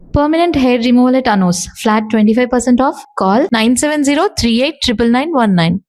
Permanent hair removal at Anos. Flat 25% off. Call 970-389919.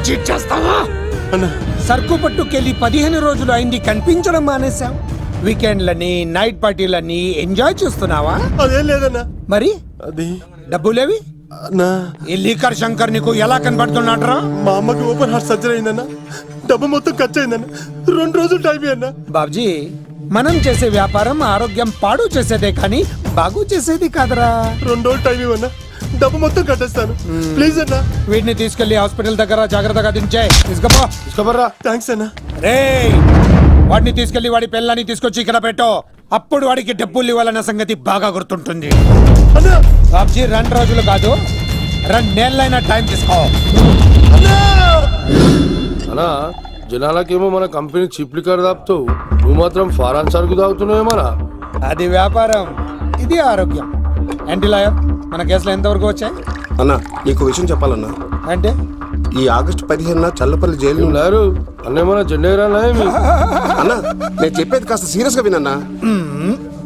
Cheat చేస్తావా అన్న? సరుకు పట్టుకెళ్ళి 15 రోజులు అయింది, కనిపించడం మానేశాం. వీకెండ్లని నైట్ పార్టీలని ఎంజాయ్ చేస్తున్నావా? అదేం లేదన్నా. మరి అది డబ్బులేవి? అన్నా, ఈ లీకర్ శంకర్ నీకు ఎలా కనబడుతున్నాడ్రా? మా అమ్మకి ఓపెన్ హార్ట్ సర్జరీ అయిందన్న. డబ్బు మొత్తం ఖర్చు అయిందన్న. 2 రోజులు టైం అన్న. బాబ్జీ, మనం చేసే వ్యాపారం ఆరోగ్యం పాడు చేసేదే కానీ బాగు చేసేది కాదరా. 2 రోజులు టైం ఇవ్వన్నా, డబ్బు మొత్తం కట్టేస్తాను. ప్లీజ్ అన్నా. వీటిని తీసుకెళ్లి హాస్పిటల్ దగ్గర జాగ్రత్తగా దించాయి. తీసుకోబర్రా. థ్యాంక్స్ అన్నా. రేయ్, వాడిని తీసుకెళ్లి వాడి పిల్లని తీసుకొచ్చి ఇక్కడ పెట్టు. అప్పుడు వాడికి డబ్బులు ఇవ్వాలన్న సంగతి బాగా గుర్తుంటుంది. అన్నా, బాబ్జీ 2 రోజులు కాదు, 2 నెలలైనా టైం తీసుకో. అన్నా, జనాలకేమో మన కంపెనీ చీప్ లిక్కర్ తాపుతావు, నువ్వు మాత్రం ఫారాన్ సరుకు తాగుతున్నావేమన్నా? అది వ్యాపారం, ఇది ఆరోగ్యం. ఏంటి లాయర్, మన కేసులో ఎంతవరకు వచ్చాయి? అన్నా, నీకు విషయం చెప్పాలన్నా. అంటే ఈ ఆగస్టు 15న చల్లపల్లి జైలు లేరు అన్నేమన్నా జెండేరానా ఏమి? అన్నా, నేను చెప్పేది కాస్త సీరియస్ గా వినన్నా.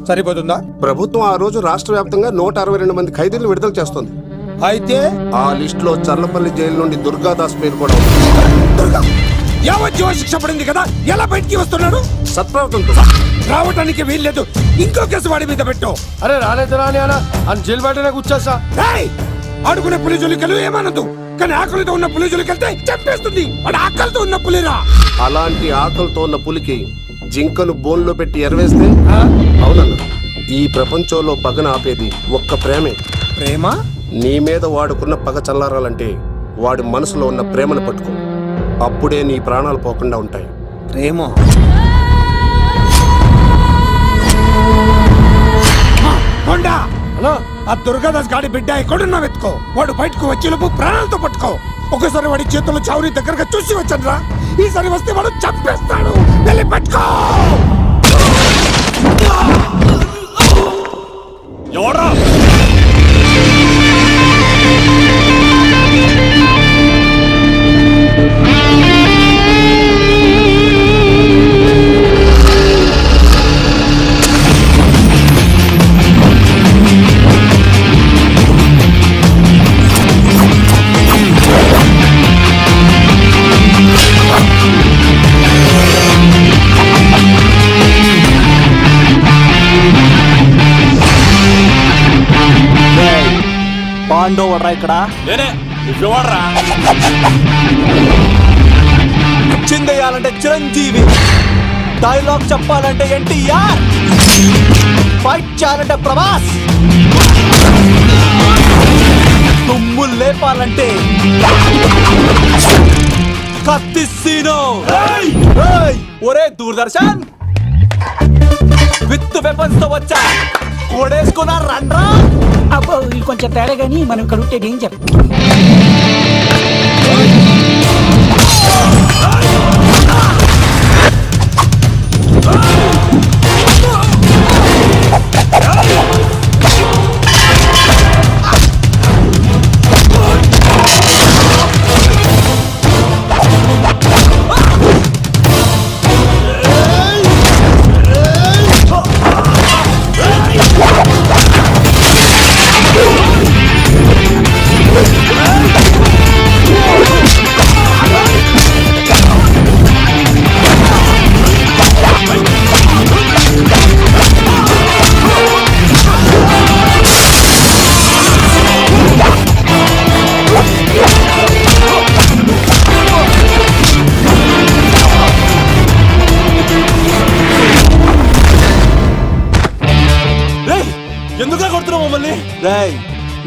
సరిపోతుందా? ప్రభుత్వం ఆ రోజు రాష్ట్ర వ్యాప్తంగా 162 మంది ఖైదీలను విడుదల చేస్తుంది. అయితే ఆ లిస్ట్ లో చల్లపల్లి జైలు నుండి దుర్గాదాస్ పేరు కూడా ఉంది. యావజ్జీవ శిక్ష పడింది కదా, ఎలా బయటికి వస్తున్నాడు? సత్ప్రవర్తనతో రావటానికి వీల్లేదు. ఇంకో కేసు వాడి మీద పెట్టు. అరే రాలేదు రాని అన్న అని జైలు బయటనే కూర్చోసా. ఆడుకునే పులి జోలికలు ఏమనదు, కానీ ఆకలితో ఉన్న పులి జోలికెళ్తే చంపేస్తుంది. వాడు ఆకలితో ఉన్న పులిరా. అలాంటి ఆకలితో ఉన్న పులికి జింకను బోన్లో పెట్టి ఎరవేస్తే అవునన్నా, ఈ ప్రపంచంలో పగన ఆపేది ఒక్క ప్రేమే. ప్రేమ? నీ మీద వాడుకున్న పగ చల్లారాలంటే వాడి మనసులో ఉన్న ప్రేమను పట్టుకో. అప్పుడే నీ ప్రాణాలు పోకుండా ఉంటాయి. ప్రేమ? కొండా, అన్నా, ఆ దుర్గాదాస్ గాడి బిడ్డ ఎక్కడున్నా వెతుకో. వాడు బయటకు వచ్చేలోపు ప్రాణాలతో పట్టుకో. ఒకసారి వాడి చేతుల్లో చౌరి దగ్గరగా చూసి వచ్చానురా. ఈసారి వస్తే వాడు చంపేస్తాడు. వెళ్ళి పట్టుకో. ఎవరా? పాండో వడ్రా ఇక్కడ చిందేయాలంటే చిరంజీవి, డైలాగ్ చెప్పాలంటే ఎన్టీఆర్, ఫైట్ చేయాలంటే ప్రభాస్, తుమ్ము లేపాలంటే కత్తిసీనో. ఒరే దూరదర్శన్, విత్ వెపన్స్ తో వచ్చా, కోడేసుకున్నా రండ్రా. అబ్బో, ఇది కొంచెం తేడా కానీ మనం ఇక్కడ ఉంటే ఏం చెప్ప.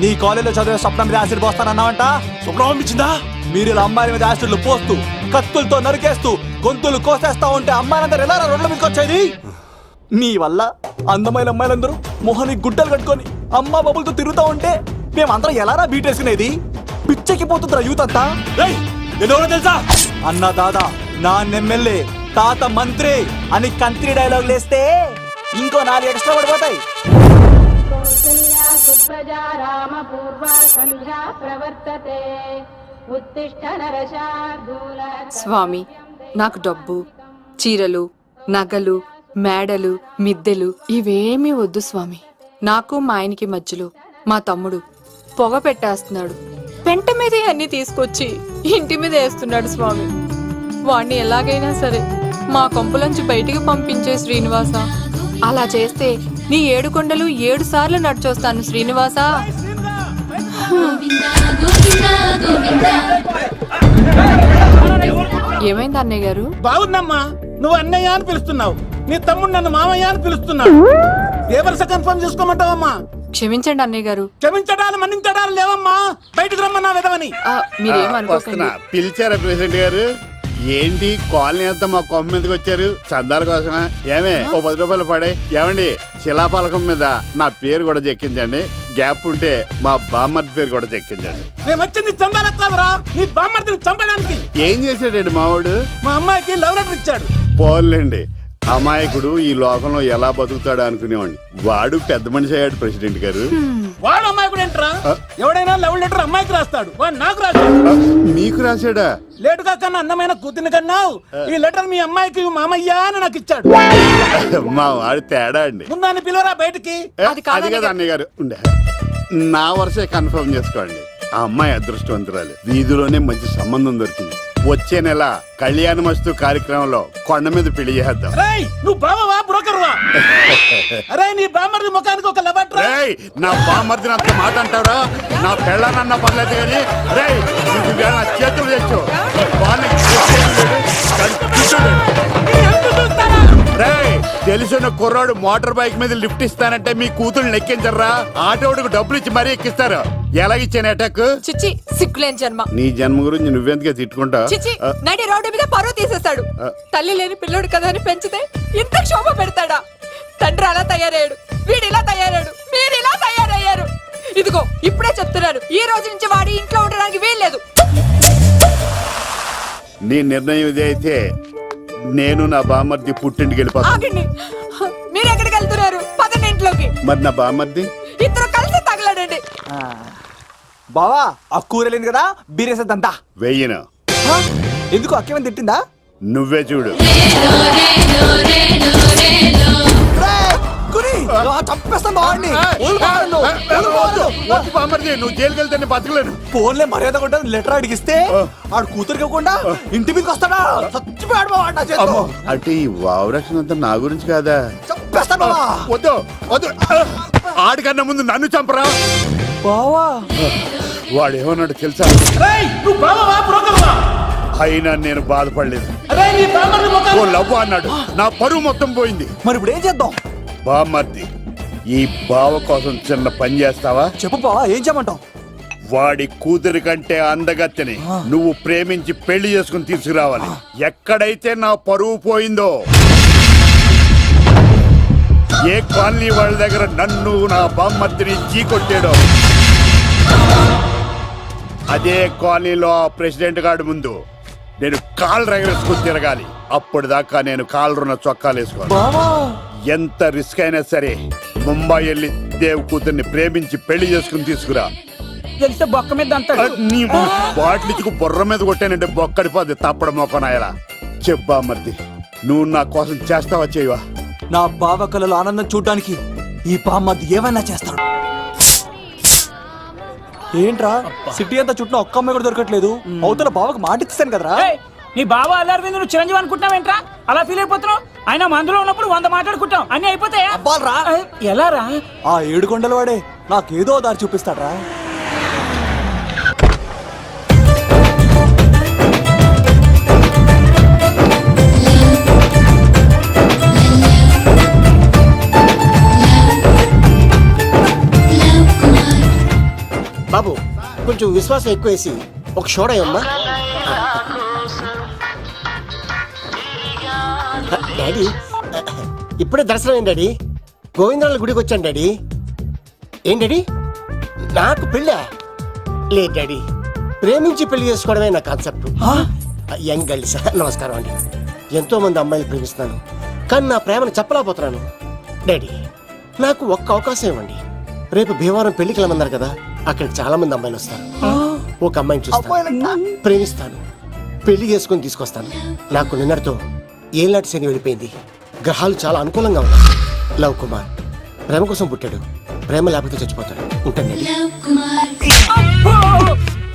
నీ కాలేజీలో చదివే స్వప్నం మీద యాసిడ్ పోస్తానన్నావంట. స్వప్నం పంపించిందా? మీరు ఇలా అమ్మాయిల మీద యాసిడ్లు పోస్తూ కత్తులతో నరికేస్తూ గొంతులు కోసేస్తా ఉంటే అమ్మాయిలందరూ ఎలా రోడ్ల మీదకి వచ్చేది? నీ వల్ల అందమైన అమ్మాయిలందరూ మొహానికి గుడ్డలు కట్టుకొని అమ్మా బాబులతో తిరుగుతా ఉంటే మేమందరం ఎలారా బీటేసుకునేది? పిచ్చెక్కి పోతుందిరా యూత్ అంతా. ఏయ్, నేనెవరో తెలుసా? అన్న దాదా, నా ఎమ్మెల్యే, తాత మంత్రి అని కంత్రి డైలాగ్ లేస్తే ఇంకో 4 ఎక్స్ట్రా పడిపోతాయి. కౌసల్యా సుప్రజా రామ పూర్వా సంధ్యా ప్రవర్తతే ఉత్తిష్ట నరశార్దూల. స్వామి, నాకు డబ్బు, చీరలు, నగలు, మేడలు, మిద్దెలు ఇవేమీ వద్దు స్వామి. నాకు మా ఆయనకి మధ్యలో మా తమ్ముడు పొగ పెట్టేస్తున్నాడు. పెంట మీదే అన్ని తీసుకొచ్చి ఇంటి మీద వేస్తున్నాడు స్వామి. వాణ్ణి ఎలాగైనా సరే మా కొంపలోంచి బయటికి పంపించే శ్రీనివాస. అలా చేస్తే నీ 7 కొండలు 7 సార్లు నడిచొస్తాను శ్రీనివాస. ఏమైంది అన్నయ్య గారు? బాగుందమ్మా, నువ్వు అన్నయ్య అని పిలుస్తున్నావు, నీ తమ్ముడు నన్ను మామయ్య అని పిలుస్తున్నాడు. ఏ వరుస కన్ఫర్మ్ చేసుకోమంటావమ్మా? క్షమించండి అన్నయ్య గారు. క్షమించడాలు మన్నించడాలు లేవమ్మా, బయటకు రమ్మన్నా విధవని. మీరేమనుకోకండి. పిలిచారా ప్రెసిడెంట్ గారు? ఏంటి కాలనీ అంతా మా కొమ్మ మీదకి వచ్చారు? చందాల కోసమా? ఏమే ఓ 10 రూపాయలు పడే. ఏమండి, శిలాపలకం మీద నా పేరు కూడా చెక్కించండి. గ్యాప్ ఉంటే మా బామ్మర్ది పేరు కూడా చెక్కించండి. నేను వచ్చింది చందాలెత్తావరా, నీ బామ్మర్దిని చంపడానికి. ఏం చేశాడండి మావాడు? మా అమ్మాయికి లవ్ లెటర్ ఇచ్చాడు. పోన్లేండి, అమాయకుడు ఈ లోకంలో ఎలా బతుకుతాడు అనుకునేవాడిని. వాడు పెద్ద మనిషి అయ్యాడు ప్రెసిడెంట్ గారు. వాడు అమ్మాయికుడు ఏంట్రా? ఎవడైనా లవ్ లెటర్ అమ్మాయికి రాస్తాడు, వాడు నాకు రాశాడు. నీకు రాశాడా? లేటుగా కన్నా అందమైన కూతుని కన్నావు. ఈ లెటర్ మీ అమ్మాయికి మామయ్య అని నాకు ఇచ్చాడు. మా వాడు తేడా అండి. ముందాన్ని పిలవరా బయటికి. అది కదా అన్నయ్య గారు. ఉండే నా వరుసే కన్ఫర్మ్ చేసుకోండి. ఆ అమ్మాయి అదృష్టవంతురాలు. వీధిలోనే మంచి సంబంధం దొరికింది. వచ్చే నెల కళ్యాణమస్తు కార్యక్రమంలో కొండ మీద పెళ్లి చేద్దాం. నువ్వు బావవా బ్రోకర్వా? అరే, నీ బామ్మర్ది ముఖానికి ఒక లెటర్. నా బామ్మర్దిని అంత మాట అంటారా? నా పెళ్ళానన్న పర్లేదు కానీ నా చేతులు తెచ్చు. తెలిసిన కుర్రాడు మోటార్ బైక్ మీద లిఫ్ట్ ఇస్తానంటే మీ కూతురు ఎక్కించర్రా? ఆటోడికి డబ్బులు ఇచ్చి మరీ ఎక్కిస్తారు. ఎలాగిచ్చాను అటాక్? చిచ్చి, సిగ్గులేని జన్మ. నీ జన్మ గురించి నువ్వెందుకే తిట్టుకుంటా? చిచ్చి, నడి రోడ్డు మీద పరువు తీసేస్తాడు. తల్లి లేని పిల్లోడు కదా అని పెంచితే ఇంత క్షోభ పెడతాడా? తండ్రి అలా తయారయ్యాడు, వీడు ఇలా తయారయ్యాడు, మీరు ఇలా తయారయ్యారు. ఇదిగో ఇప్పుడే చెప్తున్నాను, ఈ రోజు నుంచి వాడి ఇంట్లో ఉండడానికి వీల్లేదు. నీ నిర్ణయం ఇదే అయితే నేను నా బామ్మర్ది పుట్టింటికి వెళ్ళిపోతాను. ఆగండి, మీరు ఎక్కడికి వెళ్తున్నారు? పదండి ఇంట్లోకి. మరి నా బామ్మర్ది? ఇద్దరు కలిసి తగలడండి. బావా, ఆ కూర లేదు కదా, బీరేసేద్దంతా. వెయ్యను. ఎందుకు అక్కేమని తిట్టిందా? నువ్వే చూడు. చంపేస్తాను బావాడిని. నువ్వు జైలుకి వెళ్తే బతకలేను. ఫోన్లే మర్యాద కూడా లెటర్ అడిగిస్తే ఆడు కూతురికి ఇవ్వకుండా ఇంటి మీదకి వస్తాడా? చచ్చిపోయాడు బావాడు నా చేతిలో. అంటే ఈ వావరక్షణ అంతా నా గురించి కాదా? చంపేస్తాను బావా. వద్దు వద్దు, ఆడికన్నా ముందు నన్ను చంపరా. బావా, వాడు ఏమన్నాడు తెలుసా? నువ్వు బావవా బ్రోకర్వా? అయినా నేను బాధపడలేదు. అరే, నీ బామ్మర్ది ముఖానికి. ఓ లవ్వ అన్నాడు, నా పరువు మొత్తం పోయింది. మరి ఇప్పుడు ఏం చేద్దాం? బామ్మర్ది, ఈ బావ కోసం చిన్న పని చేస్తావా? చెప్పు బావా, ఏం చేయమంటావు? వాడి కూతురి కంటే అందగత్తెని నువ్వు ప్రేమించి పెళ్లి చేసుకుని తీసుకురావాలి. ఎక్కడైతే నా పరువు పోయిందో, ఏ కాలనీ వాళ్ళ దగ్గర నన్ను నా బామ్మర్దిని చీకొట్టాడో, అదే కాలనీలో ఆ ప్రెసిడెంట్ గారి ముందు నేను కాళ్ళు రగరేసుకుని తిరగాలి. అప్పుడు దాకా నేను కాళ్ళున్న చొక్కాలు వేసుకోవాలి. ఎంత రిస్క్ అయినా సరే ముంబై వెళ్ళి దేవ్ కూతుర్ని ప్రేమించి పెళ్లి చేసుకుని తీసుకురా. తెలిస్తే బొక్క మీద అంటాడు. నీ బాటిలికి బుర్ర మీద కొట్టానంటే బొక్కడిపోద్ది తప్పడం మొక్కనాయలా. చెప్పా మర్ది, నువ్వు నా కోసం చేస్తావా చేయవా? నా బావ కళలో ఆనందం చూడడానికి ఈ బామ్మది ఏమైనా చేస్తాడు. ఏంట్రా, సిటీ అంతా చుట్టూ ఒక్క అమ్మాయి కూడా దొరకట్లేదు. అవతల బావకు మాట ఇస్తాను కదరా. నీ బావ అల్లరి మీద నువ్వు చిరంజీవి అనుకుంటున్నావేంట్రా? అలా ఫీల్ అయిపోతున్నావు. ఆయన మందులో ఉన్నప్పుడు 100 మాట్లాడుకుంటాం, అన్ని అయిపోతాయా? అబ్బాల్రా, ఎలా రా? ఆ 7 కొండల వాడే నాకేదో దారి చూపిస్తాడ్రా. బాబు కొంచెం విశ్వాసం ఎక్కువ వేసి ఒక షోడయమ్మా. డాడీ ఇప్పుడే దర్శనం అయింది డాడీ. గోవిందరాల గుడికి వచ్చాను డాడీ. ఏం డాడీ నాకు పెళ్ళా? లేదు డాడీ, ప్రేమించి పెళ్లి చేసుకోవడమే నా కాన్సెప్ట్. యంగ్ గర్ల్స్ నమస్కారం అండి. ఎంతో మంది అమ్మాయిలు ప్రేమిస్తున్నాను, కానీ నా ప్రేమను చెప్పలేకపోతున్నాను. డాడీ నాకు ఒక్క అవకాశం ఇవ్వండి. రేపు భీమవరం పెళ్లికి వెళ్ళమన్నారు కదా, అక్కడికి చాలా మంది అమ్మాయిలు వస్తారు. ఒక అమ్మాయిని చూస్తాను, ప్రేమిస్తాను, పెళ్లి చేసుకుని తీసుకొస్తాను. నాకు నిన్నటితో ఏళ్ళనాటి శని వెళ్ళిపోయింది. గ్రహాలు చాలా అనుకూలంగా ఉన్నాయి. లవ్ కుమార్ ప్రేమ కోసం పుట్టాడు, ప్రేమ లేకపోతే చచ్చిపోతాడు. ఉంటానండి.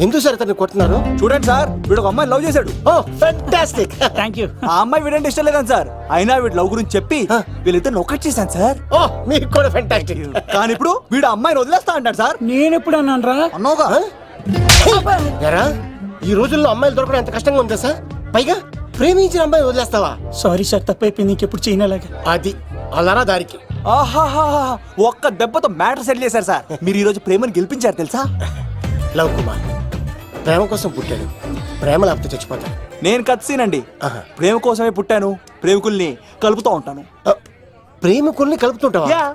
ఎందుకు సార్ అతన్ని కొట్టున్నారు? చూడండి సార్, వీడు ఒక అమ్మాయి లవ్ చేశాడు. Oh fantastic. Thank you. ఆ అమ్మాయి వీడంటే ఇష్టం లేదని సార్, అయినా వీడు లవ్ గురించి చెప్పి వీళ్ళిద్దరు ఒకటి చేశాను సార్. ఓ మీకు కూడా ఫెంటాస్టిక్. కానీ ఇప్పుడు వీడు అమ్మాయిని వదిలేస్తా అంటాడు సార్. నేను ఎప్పుడు అన్నాను రా? అన్నోగా ఎరా ఈ రోజుల్లో అమ్మాయిలు దొరకడం ఎంత కష్టంగా ఉందా సార్? పైగా ప్రేమించిన అమ్మాయి వదిలేస్తావా? సారీ సార్, తప్పైపోయింది. ఇంకెప్పుడు చేయనలాగా. అది అలారా దారికి. ఆహాహా, ఒక్క దెబ్బతో మ్యాటర్ సెటిల్ చేశారు సార్. మీరు ఈ రోజు ప్రేమను గెలిపించారు తెలుసా? లవ్ కుమార్ ప్రేమ కోసం పుట్టాడు, ప్రేమ లేకపోతే చచ్చిపోతాడు. నేను కత్సీనండి. ఆహా. ప్రేమ కోసమే పుట్టాను, ప్రేమికుల్ని కలుపుతూ ఉంటాను. ప్రేమికుల్ని కలుపుతుంటావా? Yeah.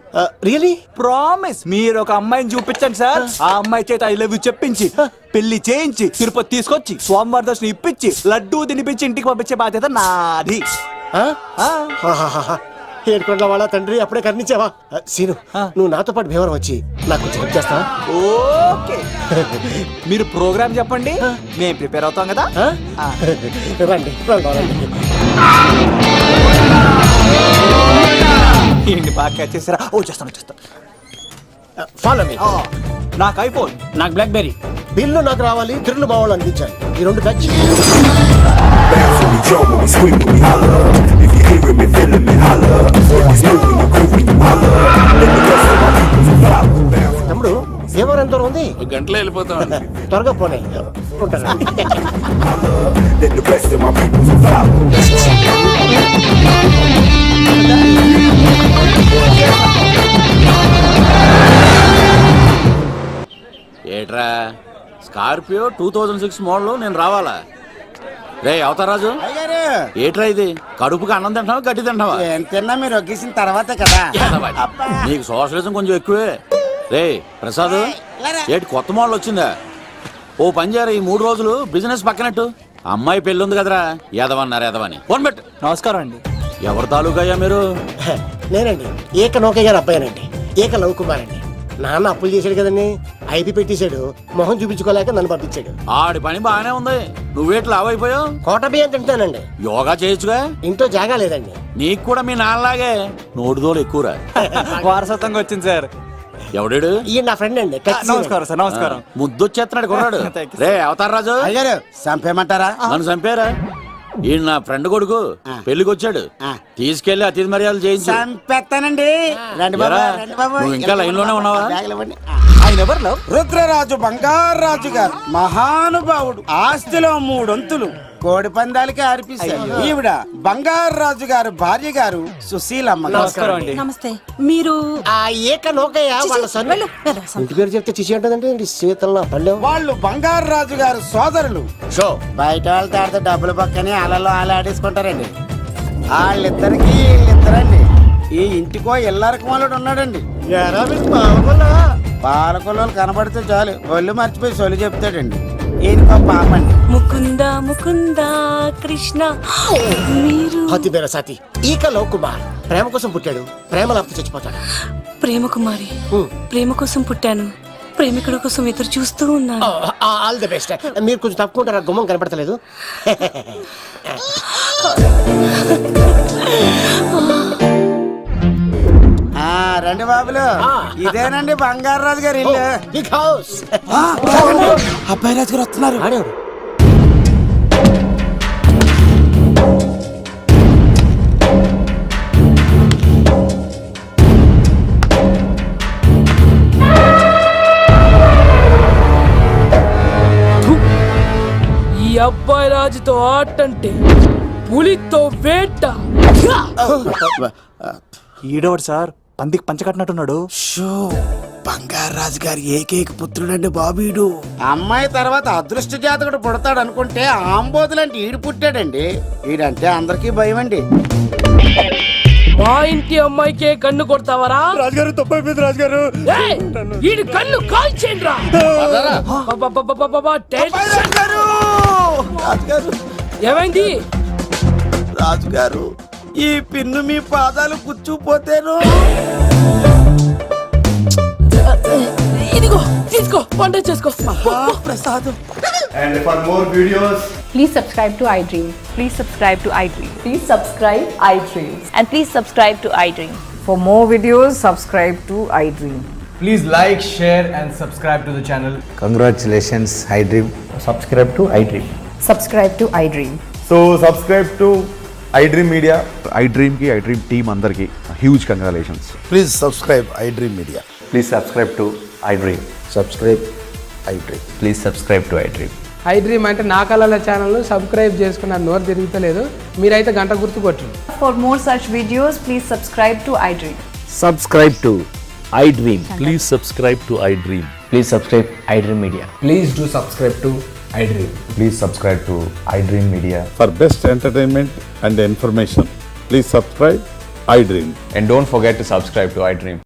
రియలీ? ప్రామిస్. మీరు ఒక అమ్మాయిని చూపించండి సార్, ఆ అమ్మాయి చేత ఐ లవ్ యూ చెప్పించి పెళ్లి చేయించి తిరుపతి తీసుకొచ్చి స్వామివారి దర్శనం ఇప్పించి లడ్డూ తినిపించి ఇంటికి పంపించే బాధ్యత నాది. ఏడుకొండల వాళ్ళ తండ్రి అప్పుడే కర్ణించావా? సీను నువ్వు నాతో పాటు భీవరం వచ్చి నాకు కొంచెం హెల్ప్ చేస్తావా? ఓకే. మీరు ప్రోగ్రామ్ చెప్పండి, మేము ప్రిపేర్ అవుతాం కదా. రండి రండి. ఏంటి బాగా క్యాచ్ చేసారా? ఓ చేస్తాను. Follow me. నాకు ఐఫోన్, నాకు బ్లాక్ బెర్రీ. బిల్లు నాకు రావాలి, తిరులు మా వాళ్ళు అందించాలి. ఈ రెండు బ్యాచ్. తమ్ముడు భీమవరం ఎంత దూరం ఉంది? గంటలో వెళ్ళిపోతాం. త్వరగా పోనీ. ఉంటాను. ఏట్రా స్కార్పియో 2006 మోడల్ నేను రావాలా? రే అవతారాజు, ఏట్రా ఇది? కడుపుకి అన్నం తింటావా గడ్డి తింటావా? తిన్నా మీరు ఒగ్గేసిన తర్వాతే కదా. నీకు సోషలిజం కొంచెం ఎక్కువే. రే ప్రసాద్, ఏటి కొత్త మోడల్ వచ్చిందా? ఓ పని చేయరా, ఈ 3 రోజులు బిజినెస్ పక్కనట్టు. అమ్మాయి పెళ్ళి ఉంది కదరా, ఎదవన్నారు ఎదవని. ఫోన్ పెట్టు. నమస్కారం అండి. ఎవరి తాలూకయ్యా మీరు? నేనండి ఏక నౌకయ్య గారు అబ్బాయినండి. ఏక లవ్ కుమార్ అండి. నాన్న అప్పులు చేశాడు కదండి, ఐపీ పెట్టేశాడు. మొహం చూపించుకోలేక నన్ను పంపించాడు. ఆడి పని బాగానే ఉంది, నువ్వేట్లు లావైపోయావు. కోట బియ్యం తింటానండి. యోగా చేయొచ్చుగా. ఇంట్లో జాగా లేదండి. నీకు కూడా మీ నాన్నలాగే నోటిదోలు ఎక్కువరా. వారసత్వంగా వచ్చింది సార్. ఎవడాడు? ఈయన నా ఫ్రెండ్ అండి. నమస్కారం సార్. నమస్కారం. ముద్దొచ్చేస్తున్నాడు కొన్నాడు. Thank you, రే అవతార్ రాజు, అయ్యారు చంపేయమంటారా? నన్ను చంపారా? ఈయన నా ఫ్రెండ్ కొడుకు పెళ్లికి వచ్చాడు, తీసుకెళ్లి అతిథి మర్యాదలు చేయించు. చంపేస్తానండి. రండి బాబు, రండి బాబు. నువ్వు ఇంకా లైన్ లోనే ఉన్నావా? ఆయన ఎవరు లవ్? రుద్రరాజు బంగారాజు గారు మహానుభావుడు. ఆస్తిలో 3 వంతులు కోడి పందాలకి అర్పిస్తారు. ఈవిడ బంగారాజు గారు భార్య గారు సుశీలమ్మ. నమస్కారం అండి. నమస్తే. మీరు ఆ ఏక నౌకయ్య వాళ్ళ సన్ను. ఇంటి పేరు చెప్తే చిచి అంటుందంటే శీతల పల్లెం. వాళ్ళు బంగారాజు గారు సోదరులు. షో బయట వాళ్ళతో ఆడితే డబ్బులు పక్కనే అలలో ఆలాడేసుకుంటారండి. వాళ్ళిద్దరికి వీళ్ళిద్దరండి. ఈ ఇంటికో ఇల్లరకం వాళ్ళు ఉన్నాడండి. పాలకొల్లు కనబడితే చాలు ఒళ్ళు మర్చిపోయి సొలి చెప్తాడండి. ఈయనకో పాపండి. ముకుంద ముకుంద కృష్ణ. మీరు హతి బేర సాతి ఈక లవ్ కుమార్ ప్రేమ కోసం పుట్టాడు, ప్రేమ లేకపోతే చచ్చిపోతాడు. ప్రేమ కుమారి. ప్రేమ కోసం పుట్టాను, ప్రేమికుడు కోసం ఎదురు చూస్తూ ఉన్నాను. All the best. మీరు కొంచెం తప్పుకుంటారా? గుమ్మం కనపడతలేదు. రండి బాబులు, ఇదేనండి బంగారాజు గారి ఇల్లు. Big house. అబ్బాయి రాజు గారు వస్తున్నారు. ఆడేవాడు ఈ అబ్బాయి రాజుతో ఆటంటే పులితో వేట. ఈడోడు సార్ పందికి పంచ కట్టినట్టున్నాడు. బంగారు రాజు గారి ఏకైక పుత్రుడండి బాబీడు. అమ్మాయి తర్వాత అదృష్ట జాతకుడు పుడతాడు అనుకుంటే ఆంబోతులంటే ఈడు పుట్టాడండి. ఈడంటే అందరికీ భయం అండి. మా ఇంటి అమ్మాయికే కన్ను కొడతావరా? రాజుగారు తప్పైపోయింది రాజుగారు. ఏయ్, ఈడి కన్ను కాల్చేయండి రా. రాజుగారు ఏమైంది? రాజుగారు ఈ పిన్ను మీ పాదాలు కూర్చుపోతేను. ఇదిగో తీసుకో, వంట చేసుకో. ప్రసాదం. And for more videos, Please subscribe to iDream. Please subscribe to I dream. Please subscribe iDream. And please subscribe to I dream. For more videos, subscribe to iDream. Please like, share and subscribe to the channel. Congratulations iDream. Subscribe to iDream. Subscribe to iDream. so subscribe to iDream Media. iDream కి iDream team అందరికి huge congratulations. Please subscribe iDream media. Please subscribe to iDream. Subscribe iDream. Please subscribe to iDream. iDream అంటే నా కళల channel subscribe చేసుకున్న నోరు తిరుగుతలేదు. మీరైతే గంట గుర్తు కొట్టండి. For more such videos, please subscribe to iDream. Subscribe to iDream. Please subscribe to I dream. Please subscribe iDream Media. Please do subscribe to iDream. Please subscribe to iDream Media. For best entertainment and information please subscribe iDream. And don't forget to subscribe to iDream.